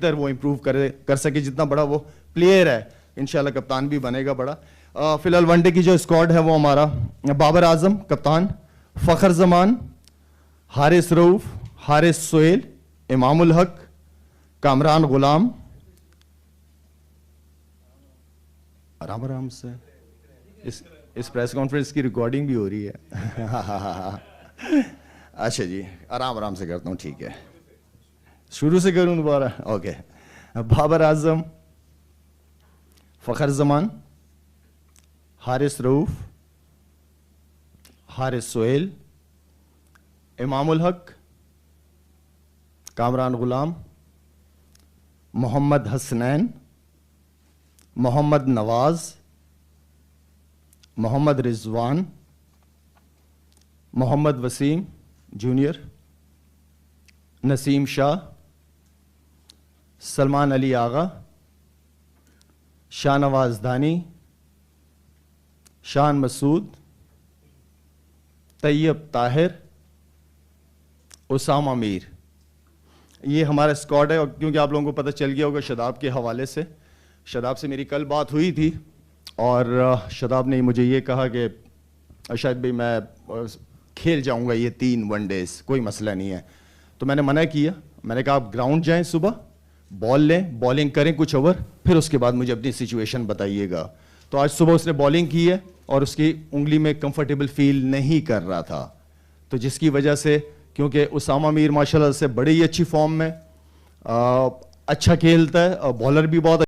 بہتر وہ امپروو کر سکے. جتنا بڑا وہ پلیئر ہے انشاءاللہ کپتان بھی بنے گا بڑا. فی الحال ون ڈے کی جو اسکواڈ ہے وہ ہمارا بابر اعظم کپتان, فخر زمان, حارث رؤوف, حارث سہیل, امام الحق, کامران غلام. آرام سے اس پریس کانفرنس کی ریکارڈنگ بھی ہو رہی ہے. اچھا جی, آرام سے کرتا ہوں, ٹھیک ہے. شروع سے کروں دوبارہ, اوکے. بابر اعظم, فخر زمان, حارث رؤوف, حارث سہیل, امام الحق, کامران غلام, محمد حسنین, محمد نواز, محمد رضوان, محمد وسیم جونیئر, نسیم شاہ, سلمان علی آغا, شاہ نواز دانی, شان مسعود, طیب طاہر, اسامہ میر. یہ ہمارا اسکواڈ ہے. اور کیونکہ آپ لوگوں کو پتہ چل گیا ہوگا شاداب کے حوالے سے, شاداب سے میری کل بات ہوئی تھی اور شاداب نے مجھے یہ کہا کہ شاید بھائی میں کھیل جاؤں گا یہ 3 ون ڈیز, کوئی مسئلہ نہیں ہے. تو میں نے منع کیا. میں نے کہا آپ گراؤنڈ جائیں, صبح بال لیں, بالنگ کریں کچھ اوور, پھر اس کے بعد مجھے اپنی سچویشن بتائیے گا. تو آج صبح اس نے بالنگ کی ہے اور اس کی انگلی میں کمفرٹیبل فیل نہیں کر رہا تھا, تو جس کی وجہ سے, کیونکہ اسامہ میر ماشاءاللہ سے بڑی ہی اچھی فارم میں, اچھا کھیلتا ہے, اور بالر بھی بہت